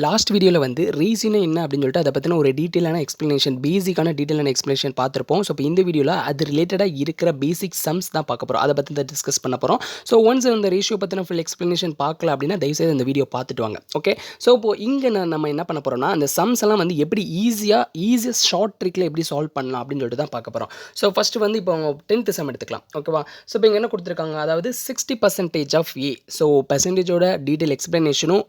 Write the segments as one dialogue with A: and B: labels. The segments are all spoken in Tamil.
A: லாஸ்ட் வீடியோவில் வந்து ரீசனே என்ன அப்படின்னு சொல்லிட்டு அதை பற்றின ஒரு டீட்டெயிலான எக்ஸ்ப்ளனேஷன் பேசிக்கான டீட்டெயிலான எக்ஸ்ப்ளனேஷன் பார்த்துருப்போம். ஸோ இப்போ இந்த வீடியோவில் அது ரிலேட்டடாக இருக்கிற பேசிக் சம்ஸ் தான் பார்க்க போகிறோம். அதை பற்றி தான் டிஸ்கஸ் பண்ண போகிறோம். ஸோ ஒன்ஸ் அந்த ரேஷியோ பற்றின ஃபுல் எக்ஸ்ப்ளனேஷன் பார்க்கல அப்படின்னா தயவுசெய்து அந்த வீடியோ பார்த்துட்டு வாங்க. ஓகே, ஸோ இப்போது இங்கே நம்ம என்ன பண்ண போகிறோம்னா அந்த சம்ஸ் எல்லாம் வந்து எப்படி ஈஸியஸ்ட் ஷார்ட் ட்ரிக்கில் எப்படி சால்வ் பண்ணலாம் அப்படின்னு சொல்லிட்டு தான் பார்க்க போகிறோம். ஸோ ஃபஸ்ட்டு வந்து இப்போ 10th சம் எடுத்துக்கலாம். ஓகேவா, ஸோ இப்போ இங்கே என்ன கொடுத்துருக்காங்க, அதாவது 60% ஆஃப் ஏ. ஸோ பெர்சன்டேஜோட டீட்டெயில் எக்ஸ்ப்ளனேஷனும்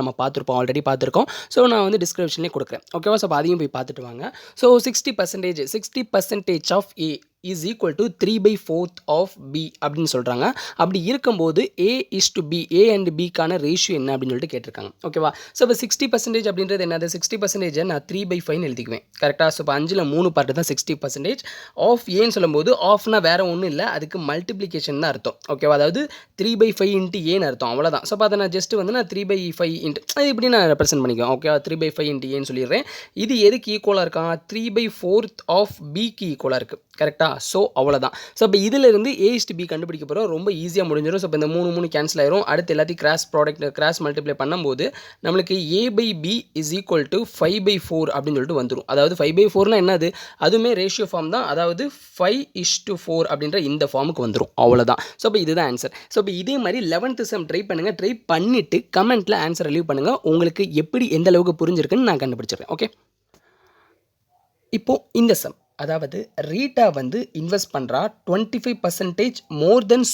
A: நம்ம பார்த்துருப்போம், ஆல்ரெடி பார்த்துருக்கோம். ஸோ நான் வந்து டிஸ்கிரிப்ஷன்லேயே கொடுக்குறேன். ஓகேவா, ஸோ அதையும் போய் பார்த்துட்டு வாங்க. So 60% of A is equal to 3/4 of B அப்படின்னு சொல்கிறாங்க. அப்படி இருக்கும்போது A is to B, A and பிக்கான ரேஷியோ என்ன அப்படின்னு சொல்லிட்டு கேட்டிருக்காங்க. ஓகேவா, ஸோ இப்போ 60% அப்படின்றது என்னது, 60% நான் 3/5 எழுதிக்குவேன். கரெக்டாக, ஸோ இப்போ 5ல் 3 பார்ட்டு தான் 60% ஆஃப் ஏன்னு சொல்லும்போது ஆஃப்னா வேறு ஒன்றும் இல்லை, அதுக்கு மல்டிப்ளிகேஷன் தான் அர்த்தம். ஓகேவா, அதாவது 3/5 இன்ட்டு ஏன்னு அர்த்தம், அவ்வளோதான். ஸோ அப்போ அதை நான் ஜஸ்ட் வந்து நான் 3/5 இன்ட்டு அது இப்படி நான் ரெப்ரசென்ட் பண்ணிக்குவேன். ஓகேவா, 3/5 இன்ட்டு ஏன்னு சொல்லிடுறேன். இது எதுக்கு ஈக்குவலாக இருக்கான், 3/4 ஆஃப் பிக்கு ஈக்குவலாக இருக்குது. கரெக்டாக, ஸோ அவ்வளோதான். ஸோ இப்போ இதிலிருந்து ஏ இஸ் டு பி கண்டுபிடிக்க போகிறோம், ரொம்ப ஈஸியாக முடிஞ்சிடும். ஸோ இப்போ இந்த 3 கேன்சல் ஆயிரும். அடுத்து எல்லாத்தையும் கிராஸ் மல்டிப்ளை பண்ணும்போது நம்மளுக்கு A by B is equal to 5/4 அப்படின்னு சொல்லிட்டு வந்துடும். அதாவது 5/4னா என்னது, அதுவுமே ரேஷியோ ஃபார்ம் தான், அதாவது 5:4 அப்படின்ற இந்த ஃபார்முக்கு வந்துடும், அவ்வளோதான். ஸோ இப்போ இதுதான் ஆன்சர். ஸோ இப்போ இதே மாதிரி 11th சம் ட்ரை பண்ணுங்கள். ட்ரை பண்ணிவிட்டு கமெண்ட்டில் ஆன்சர் லீவ் பண்ணுங்கள். உங்களுக்கு எப்படி எந்த அளவுக்கு புரிஞ்சிருக்குன்னு நான் கண்டுபிடிச்சிடுறேன். ஓகே, இப்போது இந்த சம், அதாவது ரீட்டா வந்து இன்வெஸ்ட் பண்ணுறா 25% மோர் தென்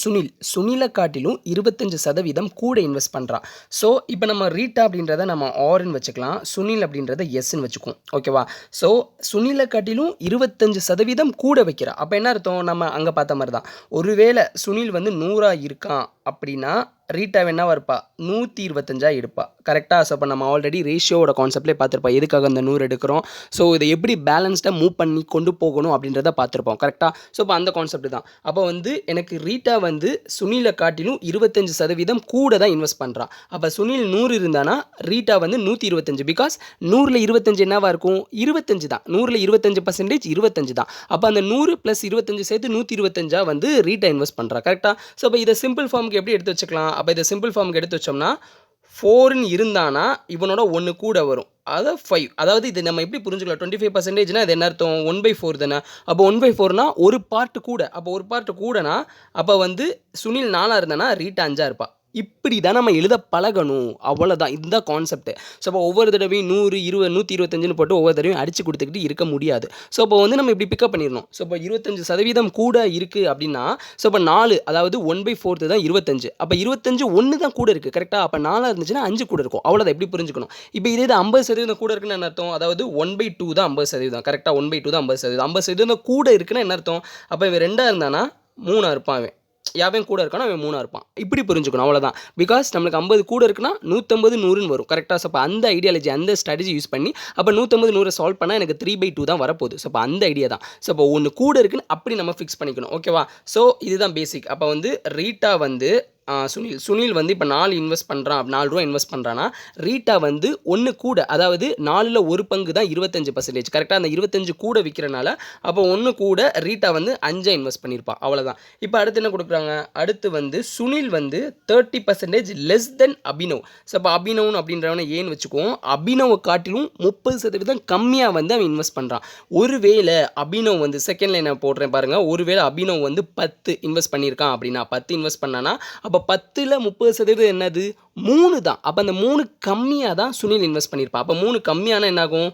A: சுனிலை காட்டிலும் 25% கூட இன்வெஸ்ட் பண்ணுறா. ஸோ இப்போ நம்ம ரீட்டா அப்படின்றத நம்ம ஆர்ன்னு வச்சுக்கலாம், சுனில் அப்படின்றத எஸ்ன்னு வச்சுக்குவோம். ஓகேவா, ஸோ சுனிலை காட்டிலும் 25% கூட வைக்கிறா. அப்போ என்ன அர்த்தம், நம்ம அங்கே பார்த்த மாதிரி தான். ஒருவேளை சுனில் வந்து 100 இருக்கான் அப்படின்னா ரீட்டா என்னவா இருப்பா, 125 எடுப்பா. கரெக்டாக, ஸோ அப்போ நம்ம ஆல்ரெடி ரேஷியோட கான்செப்ட்லேயே பார்த்துருப்பா, எதுக்காக அந்த 100 எடுக்கிறோம், ஸோ இதை எப்படி பேலன்ஸ்டாக மூவ் பண்ணி கொண்டு போகணும் அப்படின்றத பார்த்துருப்போம். கரெக்டாக, ஸோ இப்போ அந்த கான்செப்ட் தான். அப்போ வந்து எனக்கு ரீட்டா வந்து சுனிலை காட்டிலும் 25% கூட தான் இன்வெஸ்ட் பண்ணுறான். அப்போ சுனில் 100 இருந்தானா ரீட்டா வந்து 125, பிகாஸ் 100ல் 25 என்னவா இருக்கும், 25 தான். 100ல் 25% 25 தான். அப்போ அந்த 100 + 25 சேர்த்து 125 வந்து ரீட்டா இன்வெஸ்ட் பண்ணுறா. கரெக்டாக, ஸோ இப்போ இதை சிம்பிள் ஃபார்முக்கு எப்படி எடுத்து வச்சுக்கலாம், அப்போ இதை சிம்பிள் ஃபார்முக்கு எடுத்து வச்சோம்னா 4ன்னு இருந்தானா இவனோட 1 கூட வரும், அதாவது 5. அதாவது இது நம்ம எப்படி புரிஞ்சுக்கலாம், 25%னா அது என்ன அர்த்தம், 1/4 தானே. அப்போ 1/4னா ஒரு பார்ட்டு கூட. அப்போ ஒரு பார்ட்டு கூடனா அப்போ வந்து சுனில் 4 இருந்தானா ரீட்டா 5 இருப்பா. இப்படி தான் நம்ம எழுத பழகணும், அவ்வளோதான். இதுதான் கான்செப்ட். ஸோ அப்போ ஒவ்வொரு தடவையும் 100, 20, 125ன்னு போட்டு ஒவ்வொரு தடவையும் அடித்து கொடுத்துக்கிட்டு இருக்க முடியாது. ஸோ அப்போ வந்து நம்ம இப்படி பிக்கப் பண்ணிடணும். ஸோ இப்போ 25% கூட இருக்குது அப்படின்னா, ஸோ இப்போ 4, அதாவது 1/4 தான் 25. அப்போ 25 1 தான் கூட இருக்குது. கரெக்டாக, அப்போ 4 இருந்துச்சுன்னா 5 கூட இருக்கும், அவ்வளோதான். எப்படி புரிஞ்சுக்கணும். இப்போ இதே 50% கூட இருக்குன்னு என்ன அர்த்தம், அதாவது 1/2 தான் 50%. கரெக்டாக, 1/2 தான் 50%. 50% கூட இருக்குன்னு என்ன அர்த்தம், அப்போ இவன் 2 இருந்தானா 3 இருப்பான், அவன் யாவன் கூட இருக்கானா அவன் 3 இருப்பான். இப்படி புரிஞ்சுக்கணும், அவ்வளோதான். பிகாஸ் நம்மளுக்கு 50 கூட இருக்குன்னா 150 100ன்னு வரும். கரெக்டாக, ஸோ அப்போ அந்த ஐடியாலஜி, அந்த ஸ்ட்ராட்டஜி யூஸ் பண்ணி அப்போ 150 100 சால்வ் பண்ணால் எனக்கு 3/2 தான் வரப்போகுது. ஸோ அப்போ அந்த ஐடியா தான். ஸோ அப்போ ஒன்று கூட இருக்குன்னு அப்படி நம்ம ஃபிக்ஸ் பண்ணிக்கணும். ஓகேவா, ஸோ இதுதான் பேசிக். அப்போ வந்து ரீட்டா வந்து சுனில் வந்து இப்போ 4 இன்வெஸ்ட் பண்ணுறான், 4 ரூபா இன்வெஸ்ட் பண்ணுறான்னா ரீட்டா வந்து 1 கூட, அதாவது 4ல் 1 பங்கு தான் 25%. கரெக்டாக, அந்த 25 கூட விற்கிறனால அப்போ 1 கூட ரீட்டா வந்து 5 இன்வெஸ்ட் பண்ணியிருப்பா, அவ்வளோதான். இப்போ அடுத்து என்ன கொடுக்குறாங்க, அடுத்து வந்து சுனில் வந்து 30% லெஸ் தென் அபினவ். ஸோ அப்போ அபினவ் அப்படின்றவனை ஏன்னு வச்சுக்குவோம், அபினவை காட்டிலும் 30% கம்மியாக வந்து அவன் இன்வெஸ்ட் பண்ணுறான். ஒருவேளை அபினவ் வந்து செகண்ட் லைனை போடுறேன் பாருங்கள், ஒருவேளை அபினவ் வந்து 10 இன்வெஸ்ட் பண்ணியிருக்கான் அப்படின்னா, 10 இன்வெஸ்ட் பண்ணானா அப்போ 10ல் 30% என்னது, 3 தான். அப்போ அந்த 3 கம்மியாக தான் சுனில் இன்வெஸ்ட் பண்ணியிருப்பான். அப்போ 3 கம்மியான என்னாகும்,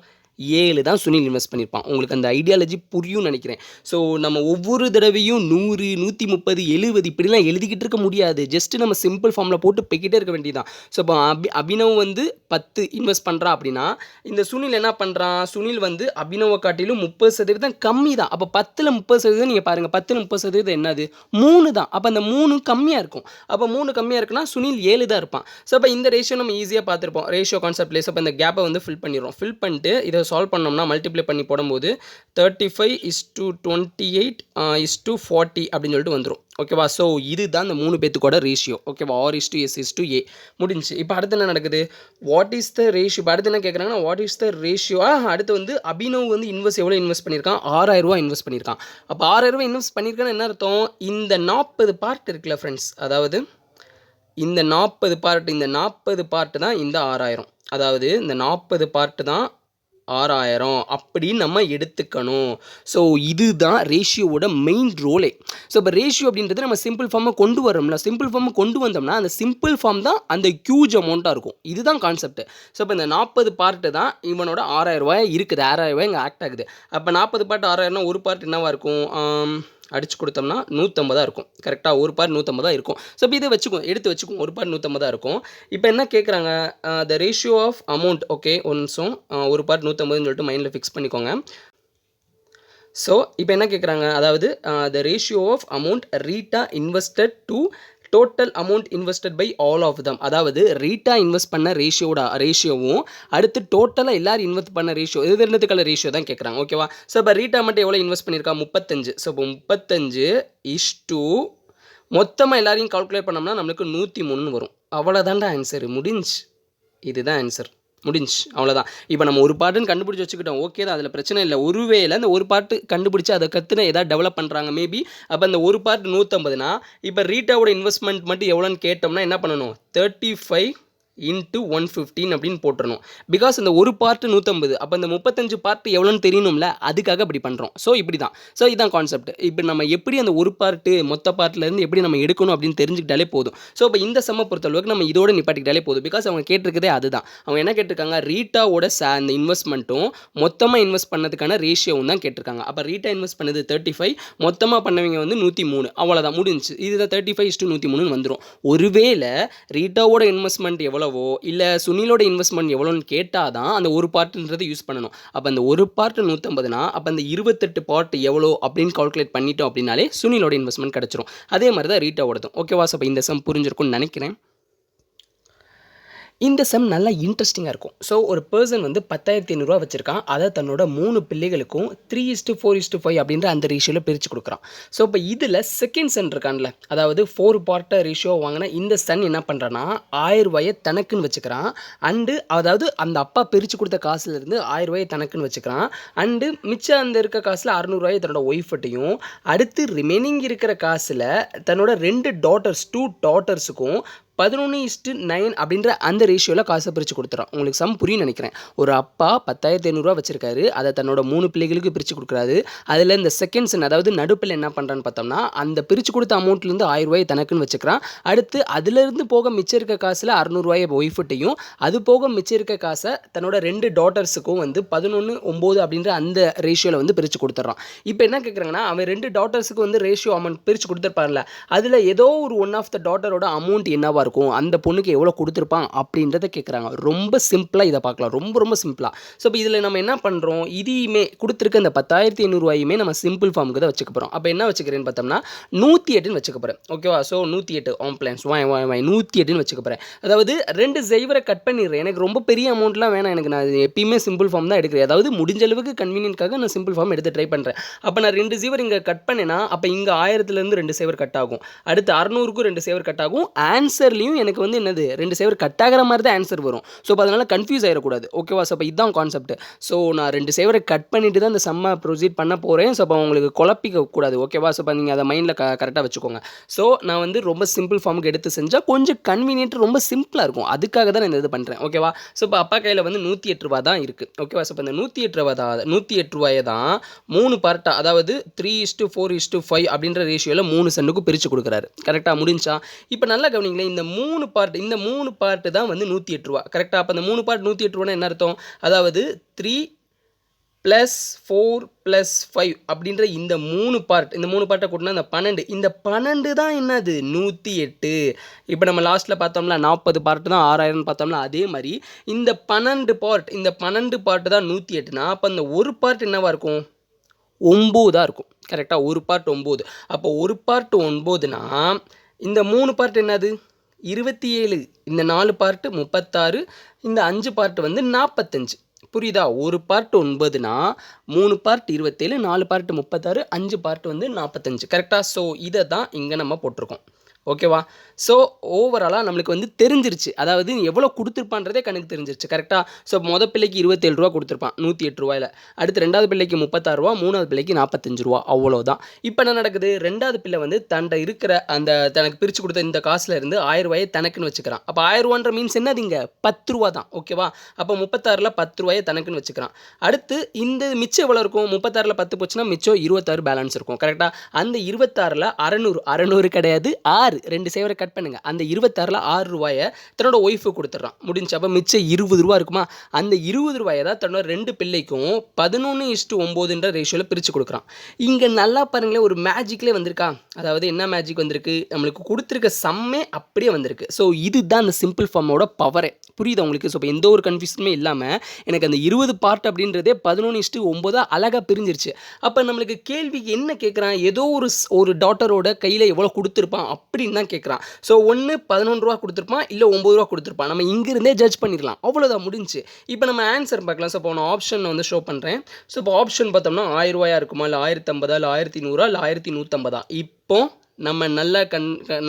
A: 7 தான் சுனில் இன்வெஸ்ட் பண்ணியிருப்பான். உங்களுக்கு அந்த ஐடியாலஜி புரியும்னு நினைக்கிறேன். ஸோ நம்ம ஒவ்வொரு தடவையும் 100, 130, 70 இப்படிலாம் எழுதிக்கிட்டு இருக்க முடியாது. ஜஸ்ட்டு நம்ம சிம்பிள் ஃபார்மில் போட்டு போய்கிட்டே இருக்க வேண்டியதான். ஸோ இப்போ அபினவ் வந்து 10 இன்வெஸ்ட் பண்ணுறான் அப்படின்னா இந்த சுனில் என்ன பண்ணுறான், சுனில் வந்து அபினவை காட்டிலும் 30% கம்மி தான். அப்போ 10ல் 30% நீங்கள் பாருங்கள், 10ல் 30% என்னது, 3 தான். அப்போ அந்த 3 கம்மியாக இருக்கும். அப்போ 3 கம்மியாக இருக்குன்னா சுனில் 7 தான் இருப்பான். ஸோ அப்போ இந்த ரேஷியோ நம்ம ஈஸியாக பார்த்துருப்போம், ரேஷியோ கான்செப்ட்லேயே. ஸோ அப்போ இந்த கேப்பை வந்து ஃபில் பண்ணிடுறோம். ஃபில் பண்ணிட்டு இதை சால்வ் பண்ணோம்னா மல்டிப்ளை பண்ணி போடும்போது 35:28:40 அப்படின்னு சொல்லிட்டு வந்துடும். ஓகேவா, ஸோ இதுதான் இந்த 3 பேத்துக்கோட ரேஷியோ. ஓகேவா, R:S:A முடிஞ்சு. இப்போ அடுத்து என்ன நடக்குது, வாட் இஸ் த ரேஷியோ. இப்போ அடுத்து என்ன கேட்குறாங்கன்னா வாட் இஸ் த ரேஷியோ. அடுத்து வந்து அபினவ் வந்து எவ்வளோ இன்வெஸ்ட் பண்ணியிருக்கான், 6000 ரூபா இன்வெஸ்ட் பண்ணியிருக்கான். அப்போ 6000 ரூபா இன்வெஸ்ட் பண்ணியிருக்கான்னு என்ன அர்த்தம், இந்த 40 பார்ட் இருக்குல்ல ஃப்ரெண்ட்ஸ், அதாவது இந்த 40 பார்ட் தான் இந்த 6000. அதாவது இந்த 40 பார்ட்டு தான் 6000 அப்படின்னு நம்ம எடுத்துக்கணும். ஸோ இதுதான் ரேஷியோவோட மெயின் ரோலே. ஸோ இப்போ ரேஷியோ அப்படின்றது நம்ம சிம்பிள் ஃபார்மை கொண்டு வரோம்ல, சிம்பிள் ஃபார்மை கொண்டு வந்தோம்னா அந்த சிம்பிள் ஃபார்ம் தான் அந்த ஹியூஜ் அமௌண்ட்டாக இருக்கும். இதுதான் கான்செப்ட். ஸோ இப்போ இந்த 40 பார்ட்டு தான் இவனோட 6000 ரூபாய் இருக்குது, 6000 ரூபாய் இங்கே ஆக்ட் ஆகுது. அப்போ 40 பார்ட்டு 6000னா ஒரு பார்ட் என்னவாக இருக்கும், அடிச்சு கொடுத்தோம்னா 150 இருக்கும். கரெக்டாக ஒரு பார்ட் 150 இருக்கும். ஸோ இப்போ இதை வச்சுக்கும், எடுத்து வச்சுக்கும், ஒரு பார்ட் 150 இருக்கும். இப்போ என்ன கேட்குறாங்க, the ratio of amount. Okay, ஒரு நிமிஷம், ஒரு பார்ட் 150ன்னு சொல்லிட்டு மைண்டில் ஃபிக்ஸ் பண்ணிக்கோங்க. ஸோ இப்போ என்ன கேட்குறாங்க, அதாவது the ratio of amount Rita invested to total amount invested by all of them. அதாவது ரீட்டா இன்வெஸ்ட் பண்ண ரேஷியோவும் அடுத்து டோட்டலாக எல்லாரும் இன்வெஸ்ட் பண்ண ரேஷியோ, இது ரெண்டுத்துக்கான ரேஷியோ தான் கேட்குறாங்க. ஓகேவா? ஸோ இப்போ ரீட்டா மட்டும் எவ்வளோ இன்வெஸ்ட் பண்ணியிருக்கா, 35. ஸோ இப்போ 35 மொத்தமாக எல்லாரையும் கால்குலேட் பண்ணோம்னா நம்மளுக்கு 103 வரும். அவ்வளோதான்டா ஆன்சர், முடிஞ்சு. இதுதான் ஆன்சர், முடிஞ்சு, அவ்வளோதான். இப்போ நம்ம ஒரு பாட்டுன்னு கண்டுபிடிச்சி வச்சுக்கிட்டோம், ஓகே தான், அதில் பிரச்சனை இல்லை. ஒருவேளை அந்த ஒரு பாட்டு கண்டுபிடிச்சி அதை கற்றுன ஏதாவது டெவலப் பண்ணுறாங்க மேபி. அப்போ அந்த ஒரு பார்ட் 150னா இப்போ ரீட்டாவோட இன்வெஸ்ட்மெண்ட் மட்டும் எவ்வளோன்னு கேட்டோம்னா என்ன பண்ணணும், 35 into 115 அப்படின்னு போட்டுறணும். பிகாஸ் இந்த ஒரு பார்ட்டு 150, அப்போ இந்த 35 பார்ட்டு எவ்வளோன்னு தெரியணும்ல, அதுக்காக இப்படி பண்ணுறோம். ஸோ இப்படி தான். ஸோ இதுதான் கான்செப்ட். இப்போ நம்ம எப்படி அந்த ஒரு பார்ட்டு மொத்த பார்ட்லேருந்து எப்படி நம்ம எடுக்கணும் அப்படின்னு தெரிஞ்சுக்கிட்டாலே போதும். ஸோ இப்போ இந்த செம்மை பொறுத்தளவுக்கு நம்ம இதோட நிப்பாட்டிக்கிட்டாலே போதும். பிகாஸ் அவங்க கேட்டிருக்கதே அதுதான். அவங்க என்ன கேட்டிருக்காங்க, ரீட்டாவோட அந்த இன்வெஸ்ட்மெண்ட்டும் மொத்தமாக இன்வெஸ்ட் பண்ணதுக்கான ரேஷியோவும் தான் கேட்டிருக்காங்க. அப்போ ரீட்டா இன்வெஸ்ட் பண்ணது 35, மொத்தமாக பண்ணவங்க வந்து 103. அவ்வளோதான், முடிஞ்சு. இதுதான் 35:103 வந்துடும். ஒருவேளை ரீட்டாவோட இன்வெஸ்ட்மெண்ட் எவ்வளோ இல்ல சுனிலோட இன்வெஸ்ட்மெண்ட் எவ்வளோன்னு கேட்டால் தான் அந்த ஒரு பார்ட்டுன்றதை யூஸ் பண்ணணும். அப்போ அந்த ஒரு பார்ட்டு 150னா அப்போ அந்த 28 பார்ட் எவ்வளோ அப்படின்னு கால்குலேட் பண்ணிட்டோம் அப்படின்னாலே சுனிலோட இன்வெஸ்ட்மெண்ட் கிடச்சிரும். அதே மாதிரி தான் ரீட்டாவோடதும். ஓகேவா? ஸோ இப்போ இந்த சம் புரிஞ்சிருக்கும்னு நினைக்கிறேன். இந்த சம் நல்லா இன்ட்ரெஸ்டிங்காக இருக்கும். ஸோ ஒரு பர்சன் வந்து 10,500 வச்சுருக்கான். அதை தன்னோட 3 பிள்ளைகளுக்கும் 3:4:5 அப்படின்ற அந்த ரேஷியோவில் பிரித்து கொடுக்குறான். ஸோ இப்போ இதில் செகண்ட் சன் இருக்கான்ல, அதாவது 4 பார்ட்டை ரேஷியோ வாங்கினா இந்த சன் என்ன பண்ணுறான்னா 1000 ரூபாயை தனக்குன்னு வச்சுக்கிறான். அண்டு அதாவது அந்த அப்பா பிரித்து கொடுத்த காசுலேருந்து 1000 ரூபாயை தனக்குன்னு வச்சுக்கிறான். அண்டு மிச்சம் அந்த இருக்க காசில் 600 ரூபாயை தன்னோட ஒய்ஃப்ட்டையும், அடுத்து ரிமைனிங் இருக்கிற காசில் தன்னோட 2 டாட்டர்ஸுக்கும் 11:9 அப்படின்ற அந்த ரேஷியோவில் காசை பிரித்து கொடுத்துறான். உங்களுக்கு சம் புரியும் நினைக்கிறேன். ஒரு அப்பா 10,500 வச்சிருக்காரு, அதை தன்னோட 3 பிள்ளைகளுக்கு பிரித்து கொடுக்குறாரு. அதில் இந்த செகண்ட் சன் அதாவது நடுப்பில் என்ன பண்ணுறான்னு பார்த்தோம்னா அந்த பிரித்து கொடுத்த அமௌண்ட்லேருந்து 1000 ரூபாயை தனக்குன்னு வச்சுக்கிறான். அடுத்து அதிலிருந்து போக மிச்சம் இருக்க காசில் 600 ரூபாயை ஒய்ஃப்ட்டையும், அது போக மிச்சம் இருக்க காசை தன்னோட 2 டாட்டர்ஸுக்கும் வந்து 11:9 அப்படின்ற அந்த ரேஷியோவில் வந்து பிரித்து கொடுத்துட்றான். இப்போ என்ன கேட்குறாங்கன்னா, அவன் 2 டாட்டர்ஸுக்கு வந்து ரேஷியோ அமௌண்ட் பிரித்து கொடுத்துருப்பான்ல, அதில் ஏதோ ஒரு ஒன் ஆஃப் த டாட்டரோட அமௌண்ட் என்னவா இருக்கும், அந்த பொண்ணுக்கு எவ்வளோ கொடுத்துருப்பான் அப்படின்றத கேட்குறாங்க. ரொம்ப சிம்பிளாக இதை பார்க்கலாம், ரொம்ப சிம்பிளாக. ஸோ இப்போ இதில் நம்ம என்ன பண்ணுறோம், இதையுமே கொடுத்துருக்க இந்த 10,500 ரூபாயுமே நம்ம சிம்பிள் ஃபார்முக்கு தான் வச்சுக்க போகிறோம். அப்போ என்ன வச்சுக்கிறேன்னு பார்த்தோம்னா 108ன்னு வச்சுக்க போகிறேன். ஓகேவா? ஸோ 108 ஆம்ப்ளான்ஸ் 108ன்னு வச்சுக்க போகிறேன். அதாவது 2 ஜெய்வரை கட் பண்ணிடுறேன். எனக்கு ரொம்ப பெரிய அமௌண்ட்லாம் வேணாம், எனக்கு நான் எப்பயுமே சிம்பிள் ஃபார்ம் தான் எடுக்கிறேன். அதாவது முடிஞ்ச அளவுக்கு கன்வீனியன்ட்காக நான் சிம்பிள் ஃபார்ம் எடுத்து ட்ரை பண்ணுறேன். அப்போ நான் 2 ஜீவர் இங்கே கட் பண்ணேன்னா அப்போ இங்கே 1000லேருந்து 2 சேவர் கட் ஆகும். அடுத்து 600க்கும் 2 சேவர் கட் ஆகும். ஆன்சர்லையும் எனக்கு வந்து என்னது 2 சேவர் கட் ஆகிற மாதிரி தான் ஆன்சர் வரும். ஸோ இப்போ அதனால் கன்ஃபியூஸ் ஆகிடக்கூடாது. ஓகேவா? ஸோ இப்போ இதுதான் கான்செப்ட். ஸோ நான் 2 சேவரை கட் பண்ணிட்டு தான் இந்த செம்மை ப்ரொசீட் பண்ண போகிறேன். ஸோ இப்போ உங்களுக்கு குழப்பிக்க கூடாது. ஓகேவா? ஸோ இப்போ நீங்கள் அதை மைண்டில் கரெக்டாக வச்சுக்கோங்க. ஸோ நான் வந்து ரொம்ப சிம்பிள் ஃபார்முக்கு எடுத்து செஞ்சால் கொஞ்சம் கன்வீனியன்ட், ரொம்ப சிம்பிளாக இருக்கும். அதுக்காக தான் நான் இந்த இது பண்ணுறேன். ஓகேவா? ஸோ இப்போ அப்பா கையில் வந்து 108 ரூபா தான் இருக்குது. ஓகேவா? ஸோ இப்போ இந்த 108 ரூபாயை தான் 3 பார்ட்டாக, அதாவது 3:4:5 அப்படின்ற ரேஷியோவில் 3 சென்னுக்கும் பிரித்து கொடுக்குறாரு. கரெக்டாக? முடிஞ்சா? இப்போ நல்லா கவனிங்களேன், இந்த 3 பார்ட்டு தான் வந்து 108 ரூபா. கரெக்டாக? அப்போ அந்த 3 பார்ட் 108 ரூபானா என்ன அர்த்தம், அதாவது 3 + 4 + 5 அப்படின்ற இந்த 3 பார்ட்டை கூட்டினா இந்த 12. இந்த 12 தான் என்னது 108. இப்போ நம்ம லாஸ்ட்டில் பார்த்தோம்ல 40 பார்ட்டு தான் 6000 பார்த்தோம்ல, அதே மாதிரி இந்த 12 பார்ட்டு தான் 108னா அப்போ அந்த ஒரு பார்ட் என்னவாக இருக்கும், 9 இருக்கும். கரெக்டாக? ஒரு பார்ட் 9. அப்போ ஒரு பார்ட் 9னா இந்த 3 பார்ட் என்னது 27, இந்த 4 பார்ட்டு 36, இந்த 5 பார்ட்டு வந்து 45. புரியுதா? ஒரு பார்ட் 9னா 3 பார்ட் 27, 4 பார்ட் 36, 5 பார்ட் வந்து 45. கரெக்டாக? ஸோ இதை தான் இங்கே நம்ம போட்டிருக்கோம். ஓகேவா? ஸோ ஓவராலாக நம்மளுக்கு வந்து தெரிஞ்சிருச்சு. அதாவது எவ்வளோ குடுத்துருப்பான்றதே கணக்கு தெரிஞ்சிருச்சு. கரெக்ட்டா? ஸோ மொத பிள்ளைக்கு ரூ. 27 குடுத்துருப்பான். ரூ. 108ல. அடுத்து 2வது பிள்ளைக்கு ரூ. 36, 3வது பிள்ளைக்கு ரூ. 45 அவ்வளோதான். இப்ப என்ன நடக்குது? 2வது பிள்ளை வந்து தன்ட்ட இருக்கிற அந்த தனக்கு பிரிச்சு குடுத்த இந்த காசுல இருந்து ரூ. 1000 தனக்குன்னு வச்சுக்கிறான். அப்ப ரூ. 1000ன்ற மீன்ஸ் என்னது இங்க? ரூ. 10 தான். ஓகேவா? அப்ப 36ல ரூ. 10 தனக்குன்னு வச்சுக்கிறான். அடுத்து இந்த மிச்சம் எவ்வளோ இருக்கும்? 36ல 10 போச்சுன்னா மிச்சம் 26 பேலன்ஸ் இருக்கும். கரெக்ட்டா? அந்த 26ல 600 கிடையாது 6 2 சேவர கட் பண்ணுங்க. அந்த 26ல ரூ. 6 தன்னோட ஒய்ஃபுக்கு குடுத்துடுறான். முடிஞ்சு. அப்ப மிச்சம் ரூ. 20 இருக்குமா? அந்த ரூ. 20 தான் தன்னோட 2 பிள்ளைக்கும் 11:9ன்ற ரேஷியோல பிரிச்சு குடுக்குறான். இங்க நல்லா பாருங்களேன், ஒரு மேஜிக்லே வந்திருக்கா? அதாவது என்ன மேஜிக் வந்திருக்கு? நம்மளுக்கு குடுத்திருக்க சம்மே அப்படியே வந்திருக்கு. ஸோ இதுதான் அந்த சிம்பிள் ஃபார்மோட பவரே. புரியுதா உங்களுக்கு? ஸோ இப்போ எந்த ஒரு கன்ஃபியூஷனுமே இல்லாம எனக்கு அந்த 20 பார்ட் அப்படின்றதே 11:9 அழகா பிரிஞ்சிருச்சு. அப்ப நம்மளுக்கு கேள்வி என்ன கேட்குறான்? ஏதோ ஒரு டாட்டரோட கையில எவ்வளோ குடுத்திருப்பான் அப்படின்னு தான் கேட்குறான். ஸோ ஒண்ணு ரூ. 11 குடுத்திருப்பான், இல்ல ரூ. 9 குடுத்திருப்பான். நம்ம இங்கிருந்தே ஜட்ஜ் பண்ணிடலாம். அவ்வளோதான் முடிஞ்சுச்சு. இப்போ நம்ம ஆன்சர் பார்க்கலாம். ஸோ இப்போ நான் ஆப்ஷன் வந்து ஷோ பண்றேன். ஸோ இப்போ ஆப்ஷன் பார்த்தோம்னா ரூ. 1000 இருக்குமா? இல்ல 1050 இல்ல 1100 இல்ல 1150 இப்போ நம்ம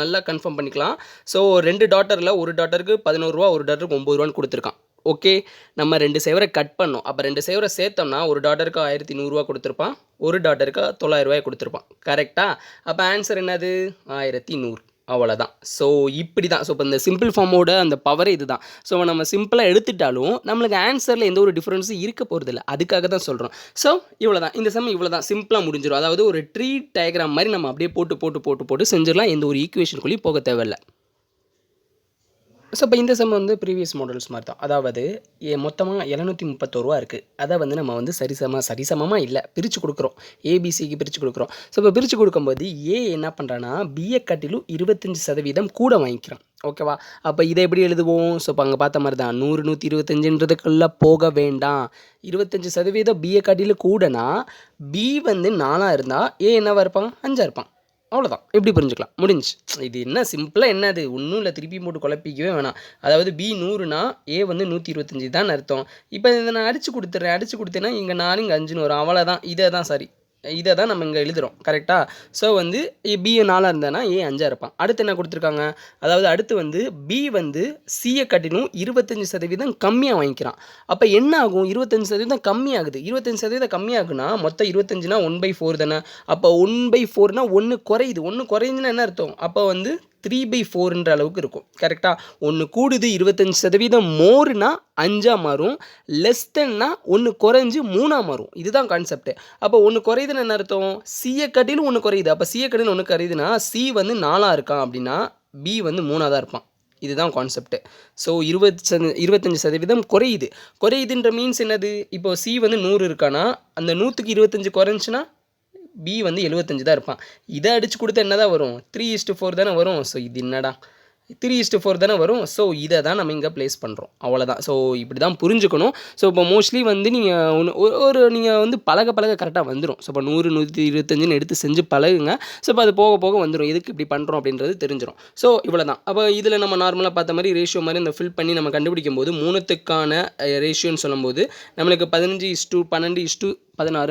A: நல்லா கன்ஃபார்ம் பண்ணிக்கலாம். ஸோ 2 டாட்டரில் ஒரு டாட்டருக்கு ரூ. 11, ஒரு டாட்டருக்கு ரூ. 9 கொடுத்துருக்கான். ஓகே, நம்ம 2 சேவரை கட் பண்ணோம். அப்போ 2 சேவரை சேர்த்தோம்னா ஒரு டாட்டருக்கு ரூ. 1100 கொடுத்துருப்பான், ஒரு டாட்டருக்கு ரூ. 900 கொடுத்துருப்பான். கரெக்டாக? அப்போ ஆன்சர் என்னது? 1100. அவ்வளோதான். ஸோ இப்படி தான். ஸோ இப்போ இந்த சிம்பிள் ஃபார்மோட அந்த பவரே இது தான். ஸோ நம்ம சிம்பிளாக எடுத்துட்டாலும் நம்மளுக்கு ஆன்சரில் எந்த ஒரு டிஃப்ரென்ஸும் இருக்க போகிறதில்ல. அதுக்காக தான் சொல்கிறோம். ஸோ இவ்வளோ தான். இந்த சம் இவ்வளோ தான். சிம்பிளாக முடிஞ்சிடும். அதாவது ஒரு ட்ரீ டயக்ராம் மாதிரி நம்ம அப்படியே போட்டு செஞ்சிடலாம். எந்த ஒரு ஈக்குவேஷனுக்குள்ளேயும் போக தேவையில்லை. ஸோ இப்போ இந்த சம் வந்து ப்ரீவியஸ் மாடல்ஸ் மாதிரி தான். அதாவது மொத்தமாக ரூ. 731 இருக்குது. அதை வந்து நம்ம வந்து சரிசமமாக இல்லை, பிரித்து கொடுக்குறோம். ஏபிசிக்கு பிரித்து கொடுக்குறோம். ஸோ இப்போ பிரித்து கொடுக்கும்போது ஏ என்ன பண்ணுறான்னா பிஏ காட்டிலும் 25% கூட வாங்கிக்கிறான். ஓகேவா? அப்போ இதை எப்படி எழுதுவோம்? ஸோ இப்போ அங்கே பார்த்த மாதிரி தான் 100 125ன்றதுக்குள்ளே போக வேண்டாம். 25% பிஏ காட்டிலும் கூடனா பி வந்து 4 இருந்தால் ஏ என்னவாக இருப்பான்? 5 இருப்பான். அவ்வளோதான். எப்படி புரிஞ்சுக்கலாம்? முடிஞ்சு. இது என்ன சிம்பிளாக என்னது? ஒன்றும் இல்லை, திருப்பி போட்டு குழப்பிக்கவே வேணாம். அதாவது பி 100னா ஏ வந்து 125 தான் அர்த்தம். இப்போ இதை நான் அடித்து கொடுத்தேன்னா இங்கே 4 இங்கே 5ன்னு வரும். அவ்வளோதான். இதை தான் நம்ம இங்கே எழுதுகிறோம். கரெக்டாக? ஸோ வந்து பி 4 இருந்தானா ஏ 5 இருப்பான். அடுத்து என்ன கொடுத்துருக்காங்க? அதாவது அடுத்து வந்து பி வந்து சியை காட்டிலும் 25% கம்மியாக வாங்கிக்கிறான். அப்போ என்ன ஆகும்? 25% கம்மியாகுது. 25% கம்மியாகுனா மொத்தம் 25னா 1/4 தானே. அப்போ 1/4னா 1 குறையுது. 1 குறையுதுன்னா என்ன அர்த்தம்? அப்போ வந்து 3/4ன்ற அளவுக்கு இருக்கும். கரெக்டாக? 1 கூடுது 25% மோர்னா 5ஆக மாறும், லெஸ் தென்னா 1 குறைஞ்சு 3ஆக மாறும். இதுதான் கான்செப்ட். அப்போ 1 குறையுதுன்னு என்ன அர்த்தம்? சியை காட்டிலும் 1 குறையுது. அப்போ சியை காட்டிலும் 1 குறையுதுன்னா சி வந்து 4ஆக இருக்கான் அப்படின்னா பி வந்து 3ஆக தான் இருப்பான். இதுதான் கான்செப்ட். ஸோ 25% குறையுதுன்ற மீன்ஸ் என்னது? இப்போ சி வந்து 100 இருக்கானா அந்த 100க்கு 25 குறைஞ்சுன்னா பி வந்து 75 தான் இருப்பான். இதை அடிச்சு கொடுத்தா என்ன தான் வரும்? 3:4 தானே வரும். ஸோ இது என்னடா 3:4 தானே வரும். ஸோ இதை தான் நம்ம இங்கே ப்ளேஸ் பண்ணுறோம். அவ்வளோதான். ஸோ இப்படி தான் புரிஞ்சுக்கணும். ஸோ இப்போ மோஸ்ட்லி வந்து நீங்கள் நீங்கள் வந்து பழக கரெக்டாக வந்துடும். ஸோ இப்போ 100 125ன்னு எடுத்து செஞ்சு பழகுங்க. ஸோ இப்போ அது போக வந்துடும். எதுக்கு இப்படி பண்ணுறோம் அப்படின்றது தெரிஞ்சிடும். ஸோ இவ்வளோ தான். அப்போ இதில் நம்ம நார்மலாக பார்த்த மாதிரி ரேஷியோ மாதிரி இந்த ஃபில் பண்ணி நம்ம கண்டுபிடிக்கும் போது 3த்துக்கான ரேஷியோன்னு சொல்லும்போது நம்மளுக்கு 15:12:16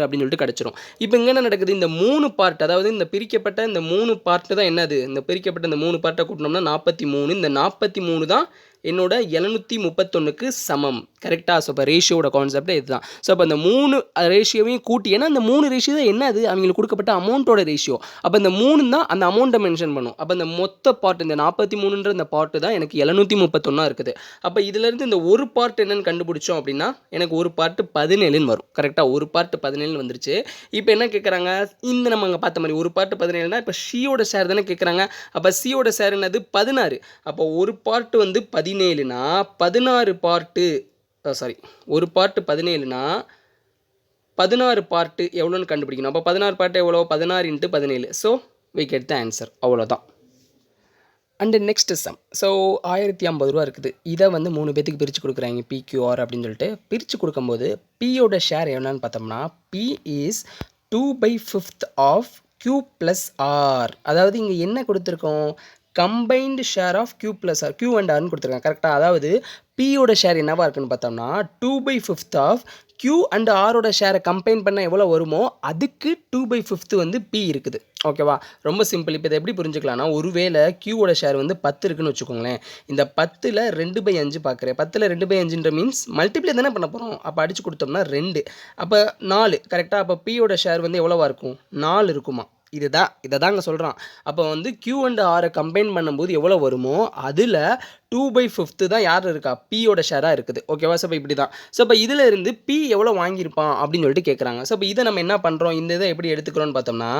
A: அப்படின்னு சொல்லிட்டு கிடச்சிரும். இப்போ இங்கே என்ன நடக்குது? இந்த 3 பார்ட், அதாவது இந்த பிரிக்கப்பட்ட இந்த 3 பார்ட்டு தான் என்னது? இந்த பிரிக்கப்பட்ட இந்த 3 பார்ட்டை கூட்டினோம்னா 43. இந்த 43 தான் என்னோட 731க்கு சமம். கரெக்டாக? ஸோ இப்போ ரேஷியோட கான்செப்டே இதுதான். ஸோ அப்போ இந்த 3 ரேஷியோவையும் கூட்டி, ஏன்னா இந்த 3 ரேஷியோ தான் என்னது? அவங்களுக்கு கொடுக்கப்பட்ட அமௌண்ட்டோட ரேஷியோ. அப்போ இந்த 3 தான் அந்த அமௌண்ட்டை மென்ஷன் பண்ணும். அப்போ இந்த மொத்த பார்ட், இந்த 43ன்ற இந்த பார்ட்டு தான் எனக்கு 731 இருக்குது. அப்போ இதிலேருந்து இந்த ஒரு பார்ட் என்னன்னு கண்டுபிடிச்சோம் அப்படின்னா எனக்கு ஒரு பார்ட்டு 17ன்னு வரும். கரெக்டாக? ஒரு பார்ட்டு 17 வந்துருச்சு. இப்போ என்ன கேட்குறாங்க? இந்த நம்ம அங்கே பார்த்த மாதிரி ஒரு பார்ட்டு 17னா இப்போ சியோட ஷேர் தானே கேட்குறாங்க. அப்போ சியோட ஷேர் என்னது? 16. அப்போ ஒரு பார்ட்டு வந்து 17னா 16 பார்ட்டு ஒரு பார்ட்டு 17னா 16 பார்ட்டு எவ்வளோன்னு கண்டுபிடிக்கணும். அப்போ 16 பார்ட்டு எவ்வளோ? 16 × 17. So we get the answer. அவ்வளோதான். And next sum. ஸோ ரூ. 1050 இருக்குது. இதை வந்து 3 பேத்துக்கு பிரித்து கொடுக்குறாங்க, பிக்யூஆர் அப்படின்னு சொல்லிட்டு. பிரித்து கொடுக்கும்போது பியோட ஷேர் எவ்வளோன்னு பார்த்தோம்னா B is 2/5 of Q + R. அதாவது இங்கே என்ன கொடுத்துருக்கோம்? Combined share of Q + R, Q and Rன்னு கொடுத்துருக்காங்க. கரெக்டாக? அதாவது பியோட ஷேர் என்னவா இருக்குன்னு பார்த்தோம்னா 2/5 ஆஃப் Q அண்ட் ஆரோட ஷேரை கம்பைன் பண்ண எவ்வளோ வருமோ அதுக்கு 2/5 வந்து P இருக்குது. ஓகேவா, ரொம்ப சிம்பிள். இப்போ இதை எப்படி புரிஞ்சுக்கலாம்னா, ஒருவேளை Qவோட ஷேர் வந்து 10 இருக்குன்னு வச்சுக்கோங்களேன். இந்த 10ல் 2/5 பார்க்குறேன். 10ல் 2/5 மீன்ஸ் மல்டிப்ளை தானே பண்ண போகிறோம். அப்போ அடிச்சு கொடுத்தோம்னா 2, அப்போ 4 கரெக்டாக. அப்போ பியோட ஷேர் வந்து எவ்வளோவா இருக்கும், 4 இருக்குமா. இதை தாங்க சொல்கிறான். அப்போ வந்து Q அண்ட் ஆரை கம்பைன் பண்ணும்போது எவ்வளோ வருமோ அதில் 2/5 தான் யார் இருக்கா, பியோட ஷேராக இருக்குது. ஓகேவா, ஸோ இப்போ இப்படி தான். ஸோ இப்போ இதில் இருந்து பி எவ்வளோ வாங்கியிருப்பான் அப்படின்னு சொல்லிட்டு கேட்குறாங்க. ஸோ இப்போ இதை நம்ம என்ன பண்ணுறோம், இந்த இதை எப்படி எடுத்துக்கிறோன்னு பார்த்தோம்னா,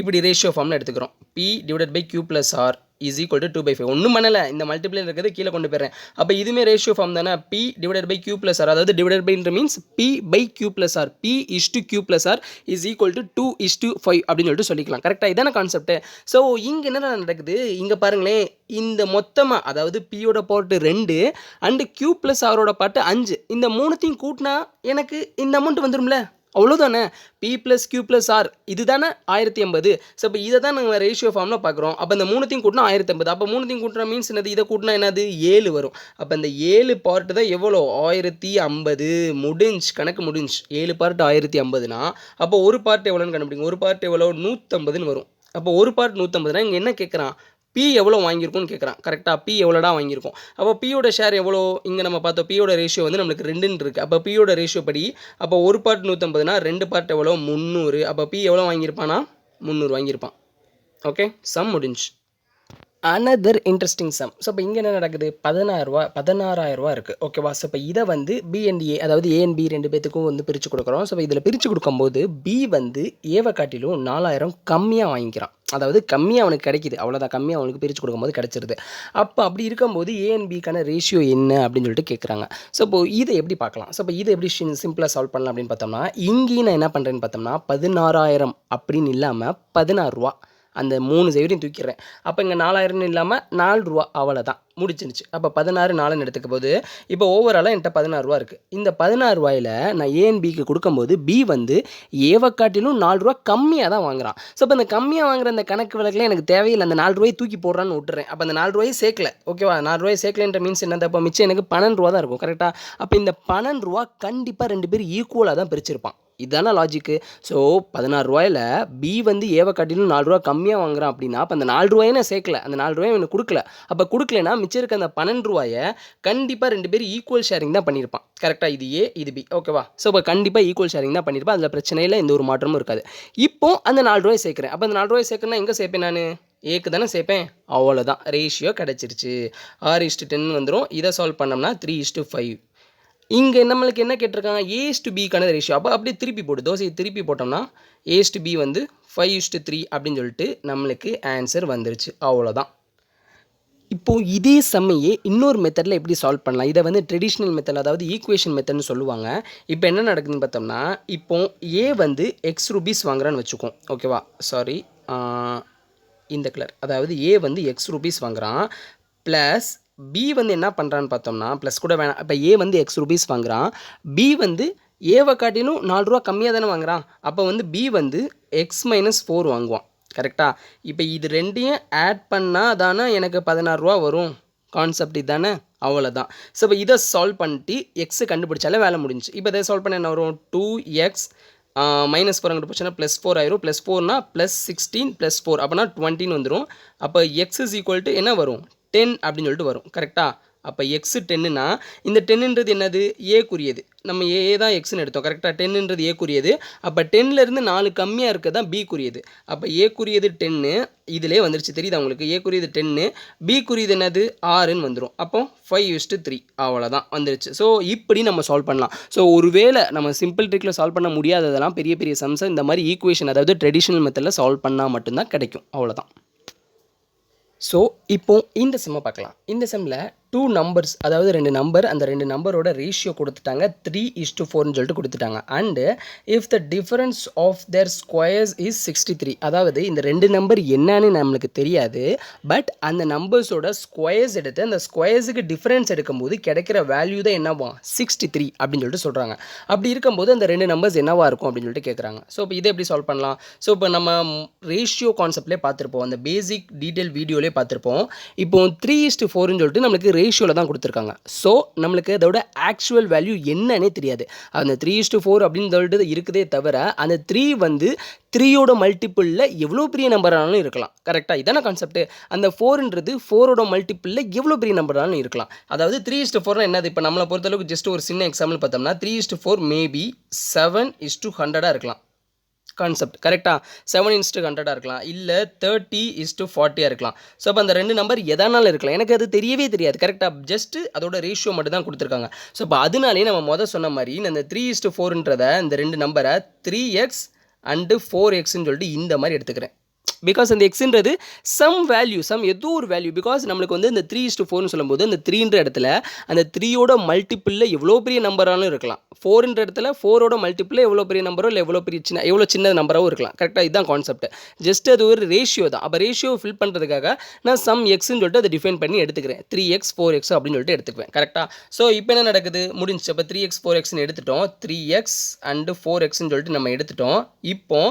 A: இப்படி ரேஷியோ ஃபார்மில் எடுத்துக்கிறோம். P divided by Q + R is equal to 2/5. ஒன்றும் பண்ணலை, இந்த மல்டிப்ளைல இருக்கிறது கீழே கொண்டு போயிடுறேன். அப்போ இதுவுமே ரேஷியோ ஃபார்ம் தானே. P divided by Q + R, அதாவது டிவைடட் பைன்ற means P by Q + R. P = Q + R is equal to 2:5 அப்படின்னு சொல்லிட்டு சொல்லிக்கலாம். கரெக்டாக, இதான கான்செப்ட். ஸோ இங்கே என்ன நடக்குது, இங்கே பாருங்களேன், இந்த மொத்தமாக அதாவது பியோட பார்ட்டு 2 அண்டு Q + ஆரோட பார்ட்டு 5, இந்த மூணுத்தையும் கூட்டினா எனக்கு இந்த அமௌண்ட் வந்துடும்ல, அவ்வளோதானே. P + Q + R இது தானே 1080. ஸோ இப்போ இதை தான் நாங்கள் ரேஷியோ ஃபார்மில் பார்க்குறோம். அப்போ இந்த மூணுத்தையும் கூட்டினா 1080. அப்போ மூணுத்தையும் கூட்டினா மீன்ஸ் என்னது, இதை கூட்டினா என்னது 7 வரும். அப்போ இந்த 7 பார்ட்டு தான் எவ்வளோ, 1050 முடிஞ்சு, கணக்கு முடிஞ்சு. 7 பார்ட் 1050னா அப்போ ஒரு பார்ட் எவ்வளோன்னு கண்டுபிடிங்க. ஒரு பார்ட் எவ்வளோ, 150ன்னு வரும். அப்போ ஒரு பார்ட் 150னா இங்கே என்ன கேட்குறான், P எவ்வளோ வாங்கியிருக்கும்னு கேட்குறான். கரெக்டாக, P எவ்வளோடா வாங்கியிருக்கோம். அப்போ பியோட ஷேர் எவ்வளோ, இங்கே நம்ம பார்த்தோம் பியோட ரேஷியோ வந்து நம்மளுக்கு 2ன்னு இருக்குது. அப்போ பியோட ரேஷியோ படி அப்போ ஒரு பார்ட் 150னா 2 பார்ட் எவ்வளோ, 300. அப்போ P எவ்வளோ வாங்கியிருப்பானா, 300 வாங்கியிருப்பான். ஓகே, சம் முடிஞ்சு. Another interesting sum. ஸோ இப்போ இங்கே என்ன நடக்குது, 16,000 இருக்குது. ஓகேவா, ஸோ இப்போ இதை வந்து B அண்ட் A, அதாவது A and B ரெண்டு பேத்துக்கும் வந்து பிரித்து கொடுக்குறோம். ஸோ இப்போ இதில் பிரித்து கொடுக்கும்போது B வந்து ஏவை காட்டிலும் 4,000 கம்மியாக வாங்கிக்கிறான். அதாவது கம்மியாக அவனுக்கு கிடைக்கிது, அவ்வளோதான். கம்மியாக அவனுக்கு பிரித்து கொடுக்கும்போது கிடச்சிருது. அப்போ அப்படி இருக்கும்போது A and Bக்கான ரேஷியோ என்ன அப்படின்னு சொல்லிட்டு கேட்குறாங்க. ஸோ இப்போ இதை எப்படி பார்க்கலாம், ஸோ இப்போ இதை எப்படி சிம்பிளாக சால்வ் பண்ணலாம் அப்படின்னு பார்த்தோம்னா, இங்கேயும் நான் என்ன பண்ணுறேன்னு பார்த்தோம்னா 16,000 அப்படின்னு இல்லாமல் 16 ரூபா, அந்த 3 சைவரையும் தூக்கிடுறேன். அப்போ இங்கே 4,000 இல்லாமல் 4 ரூபா, அவ்வளோதான் முடிச்சிருச்சு. அப்போ 16 4ன்னு எடுத்துக்க போது இப்போ ஓவராலாக என்கிட்ட 16 ரூபா இருக்குது. இந்த 16 ரூபாயில் நான் A and Bக்கு கொடுக்கும்போது B வந்து ஏவை காட்டிலும் 4 ரூபா கம்மியாக தான் வாங்குறான். ஸோ இப்போ இந்த கம்மியாக வாங்குற அந்த கணக்கு வழக்கில் எனக்கு தேவையில்லை, அந்த 4 ரூபாயை தூக்கி போடுறான்னு விட்டுறேன். அப்போ அந்த 4 ரூபாயை சேர்க்கல. ஓகேவா, 4 ரூபாயை சேர்க்கலன்ற மீன்ஸ் என்னது, அப்போ மிச்சம் எனக்கு 12 ரூபா தான் இருக்கும். கரெக்டாக, அப்போ இந்த 12 ரூபா கண்டிப்பாக 2 பேர் ஈக்குவலாக தான் பிரிச்சிருப்பான். இதுதானே லாஜிக்கு. ஸோ 16 ரூபாயில் B வந்து ஏவை காட்டிலும் 4 ரூபா கம்மியாக வாங்குறான் அப்படின்னா அப்போ அந்த 4 ரூபாயை நான் சேர்க்கல, அந்த 4 ரூபாயை எனக்கு கொடுக்கல. அப்போ கொடுக்கலனா மிச்சம் இருக்க அந்த 12 ரூபாயை கண்டிப்பாக 2 பேர் ஈக்குவல் ஷேரிங் தான் பண்ணியிருப்பான். கரெக்டாக, இது A இது B. ஓகேவா, ஸோ இப்போ கண்டிப்பாக ஈக்குவல் ஷேரிங் தான் பண்ணியிருப்பான். அதில் பிரச்சனையில் எந்த ஒரு மாற்றமும் இருக்காது. இப்போ அந்த 4 ரூபாயை சேர்க்குறேன். அப்போ அந்த 4 ரூபாயை சேர்க்கணும்னா எங்கே சேர்ப்பேன், நான் ஏக்கு தானே சேர்ப்பேன். அவ்வளோதான், ரேஷியோ கிடச்சிருச்சு. 6:10 வந்துடும். இதை சால்வ் பண்ணோம்னா 3:5. இங்கே நம்மளுக்கு என்ன கேட்டிருக்காங்க, A/Bக்கான ரேஷியோ. அப்போ அப்படியே திருப்பி போட்டு தோசையை திருப்பி போட்டோம்னா A/B வந்து 5:3 அப்படின்னு சொல்லிட்டு நம்மளுக்கு ஆன்சர் வந்துருச்சு. அவ்வளோதான். இப்போது இதே சம்மையே இன்னொரு மெத்தடில் எப்படி சால்வ் பண்ணலாம், இதை வந்து ட்ரெடிஷ்னல் மெத்தட், அதாவது ஈக்குவேஷன் மெத்தட்னு சொல்லுவாங்க. இப்போ என்ன நடக்குதுன்னு பார்த்தோம்னா, இப்போ A வந்து X ரூபீஸ் வாங்குறான்னு வச்சுக்கோம். ஓகேவா, சாரி, இந்த கலர், அதாவது A வந்து X ரூபீஸ் வாங்குறான், ப்ளஸ் B வந்து என்ன பண்ணுறான்னு பார்த்தோம்னா, ப்ளஸ் கூட வேணாம். இப்போ A வந்து X ரூபீஸ் வாங்குறான், B வந்து ஏவை காட்டிலும் 4 ரூபா கம்மியாக தானே வாங்குறான். அப்போ வந்து B வந்து X-4 வாங்குவான். கரெக்டாக, இப்போ இது ரெண்டையும் ஆட் பண்ணால் தானே எனக்கு 16 ரூபா வரும். கான்செப்ட் இதுதானே, அவ்வளோதான். ஸோ இப்போ இதை சால்வ் பண்ணிட்டு எக்ஸு கண்டுபிடிச்சாலே வேலை முடிஞ்சு. இப்போ இதை சால்வ் பண்ண என்ன வரும், 2x -4 அங்கிட்டு போச்சுன்னா +4 ஆயிரும். +4னா +16 +4 அப்போனா 20ன்னு வந்துடும். அப்போ x இஸ் ஈக்குவல் டு என்ன வரும், 10 அப்படின்னு சொல்லிட்டு வரும். கரெக்டாக, அப்போ எக்ஸு 10னா இந்த 10ன்றது என்னது, ஏக்குரியது. நம்ம ஏ தான் எக்ஸ்ன்னு எடுத்தோம். கரெக்டாக, 10ன்றது ஏக்குரியது. அப்போ 10லேருந்து 4 கம்மியாக இருக்க தான் பிக்குரியது. அப்போ ஏக்குரியது 10, இதிலே வந்துருச்சு, தெரியுதா உங்களுக்கு. ஏக்குரியது 10, பிக்குரியது என்னது 6ன்னு வந்துடும். அப்போ 5:3 அவ்வளோதான் வந்துருச்சு. ஸோ இப்படி நம்ம சால்வ் பண்ணலாம். ஸோ ஒருவேளை நம்ம சிம்பிள் ட்ரிக்கில் சால்வ் பண்ண முடியாததெல்லாம் பெரிய பெரிய சம்ஸை இந்த மாதிரி ஈக்குவேஷன், அதாவது ட்ரெடிஷ்னல் மெத்தடில் சால்வ் பண்ணால் மட்டும்தான் கிடைக்கும். அவ்வளோதான். ஸோ இப்போ இந்த செம்மை பார்க்கலாம். இந்த செம்மில் 2 நம்பர்ஸ், அதாவது 2 நம்பர், அந்த 2 நம்பரோட ரேஷியோ கொடுத்துட்டாங்க, 3:4ன்னு சொல்லிட்டு கொடுத்துட்டாங்க. And if the difference of their squares is 63, அதாவது இந்த 2 நம்பர் என்னன்னு நம்மளுக்கு தெரியாது, பட் அந்த நம்பர்ஸோட ஸ்கொயர்ஸ் எடுத்து அந்த ஸ்கொயர்ஸுக்கு டிஃபரன்ஸ் எடுக்கும்போது கிடைக்கிற வேல்யூ தான் என்னவா, 63 அப்படின்னு சொல்லிட்டு சொல்கிறாங்க. அப்படி இருக்கும்போது அந்த 2 நம்பர்ஸ் என்னவா இருக்கும் அப்படின்னு சொல்லிட்டு கேட்குறாங்க. ஸோ இப்போ இதை எப்படி சால்வ் பண்ணலாம். ஸோ இப்போ நம்ம ரேஷியோ கான்செப்ட்லேயே பார்த்துருப்போம், அந்த பேசிக் டீட்டெயில் வீடியோலேயே பார்த்துருப்போம். இப்போ 3:4ன்னு சொல்லிட்டு நம்மளுக்கு ரேஷியோவில் தான் கொடுத்துருக்காங்க. ஸோ நம்மளுக்கு அதோட ஆக்சுவல் வேல்யூ என்னன்னே தெரியாது. அந்த 3:4 அப்படின்னு சொல்லிட்டு இருக்குதே தவிர அந்த 3 வந்து 3யோட மல்டிபிளில் எவ்வளோ பெரிய நம்பரானாலும் இருக்கலாம். கரெக்டாக இதான கான்செப்ட்டு. அந்த 4ன்றது 4ஓட மல்டிபிளில் எவ்வளோ பெரிய நம்பரானாலும் இருக்கலாம். அதாவது 3:4 என்னது, இப்போ நம்மளை பொறுத்தளவுக்கு ஜஸ்ட் ஒரு சின்ன எக்ஸாம்பிள் பார்த்தோம்னா 3:4 மேபி 7:100 இருக்கலாம். கான்செப்ட் கரெக்டாக 7:100 இருக்கலாம், இல்லை 30:40 இருக்கலாம். ஸோ அப்போ அந்த ரெண்டு நம்பர் எதானாலும் இருக்கலாம். எனக்கு அது தெரியவே தெரியாது. கரெக்டாக ஜஸ்ட்டு அதோட ரேஷியோ மட்டும் தான் கொடுத்துருக்காங்க. ஸோ அப்போ அதனாலே நம்ம சொன்ன மாதிரி இந்த 3:4ன்றதை இந்த ரெண்டு நம்பரை 3x அண்டு 4xன்னு சொல்லிட்டு இந்த மாதிரி எடுத்துக்கிறேன். பிகாஸ் அந்த எக்ஸுன்றது சம் ஏதோ ஒரு வேல்யூ. பிகாஸ் நம்மளுக்கு வந்து இந்த 3:4ன்னு சொல்லும்போது அந்த 3ன்ற இடத்துல அந்த 3யோட மல்டிப்பிளில் எவ்வளோ பெரிய நம்பராலும் இருக்கலாம். 4ன்ற இடத்துல 4ஓட மல்டிப்பிளில் எவ்வளோ பெரிய நம்பரோ இல்லை எவ்வளோ சின்ன நம்பராகவும் இருக்கலாம். கரெக்டாக இதுதான் கான்செப்ட். ஜஸ்ட் அது ஒரு ரேஷியோ தான். அப்போ ரேஷியோ ஃபில் பண்ணுறதுக்காக நான் சம் எக்ஸ்ன்னு சொல்லிட்டு அதை டிஃபைன் பண்ணி எடுத்துக்கிறேன். 3x 4x அப்படின்னு சொல்லிட்டு எடுத்துக்குவேன். கரெக்டாக. ஸோ இப்போ என்ன நடக்குது, முடிஞ்சு. அப்போ 3x 4xன்னு எடுத்துட்டோம். 3x அண்டு 4xன்னு சொல்லிட்டு நம்ம எடுத்துட்டோம். இப்போ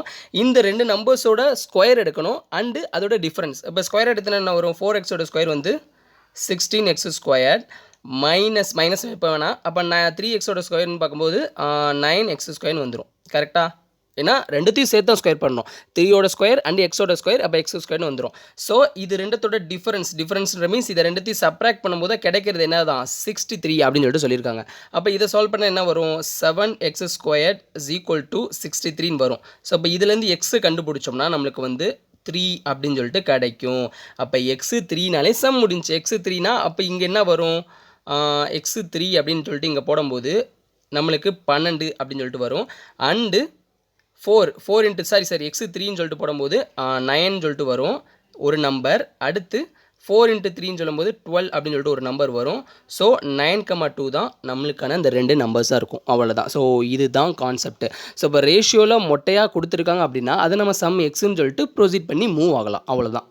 A: இந்த ரெண்டு நம்பர்ஸோட ஸ்கொயர் எடுக்கணும் அண்டு அதோட டிஃபரன்ஸ். இப்போ ஸ்கொயர் எடுத்தனா என்ன வரும், 4xோட ஸ்கொயர் வந்து 16x ஸ்கொயர் மைனஸ் இப்போ வேணாம். அப்போ 3xோட ஸ்கொயர்னு பார்க்கும்போது 9x ஸ்கொயர்னு வந்துடும். கரெக்டாக. ஏன்னா ரெண்டுத்தையும் சேர்த்து தான் ஸ்கொயர் பண்ணணும். 3யோட ஸ்கொயர் அண்ட் எக்ஸோட ஸ்கொயர், அப்போ எக்ஸ் ஸ்கொயர்னு வந்துடும். ஸோ இது ரெண்டத்தோட டிஃபரன்ஸ்ன்ற மீன்ஸ் இதை ரெண்டுத்தையும் சப்ராக்ட் பண்ணும்போது கிடைக்கிறது என்ன தான் 63 அப்படின்னு சொல்லியிருக்காங்க. அப்போ இதை சால்வ் பண்ண என்ன வரும், 7x ஸ்கொயர் = 63 வரும். ஸோ அப்போ இதுலேருந்து எக்ஸு கண்டுபிடிச்சோம்னா நம்மளுக்கு வந்து 3 அப்படின்னு சொல்லிட்டு கிடைக்கும். அப்போ எக்ஸு 3நாலே சம் முடிஞ்சு. எக்ஸு 3னா அப்போ இங்கே என்ன வரும், எக்ஸு 3 அப்படின்னு சொல்லிட்டு இங்கே போடும்போது நம்மளுக்கு 12 அப்படின்னு சொல்லிட்டு வரும். அண்டு 4 இன்ட்டு எக்ஸு 3ன்னு சொல்லிட்டு போடும்போது 9 சொல்லிட்டு வரும் ஒரு நம்பர். அடுத்து 4 இன்ட்டு 3ன்னு சொல்லும்போது 12 அப்படின்னு சொல்லிட்டு ஒரு நம்பர் வரும். ஸோ 9,2 தான் நம்மளுக்கான இந்த ரெண்டு நம்பர்ஸாக இருக்கும். அவ்வளோதான். ஸோ இதுதான் கான்செப்ட். ஸோ இப்போ ரேஷியோவில் மொட்டையாக கொடுத்துருக்காங்க அப்படின்னா அதை நம்ம சம் எக்ஸ்ன்னு சொல்லிட்டு ப்ரொசீட் பண்ணி மூவ் ஆகலாம். அவ்வளோதான்.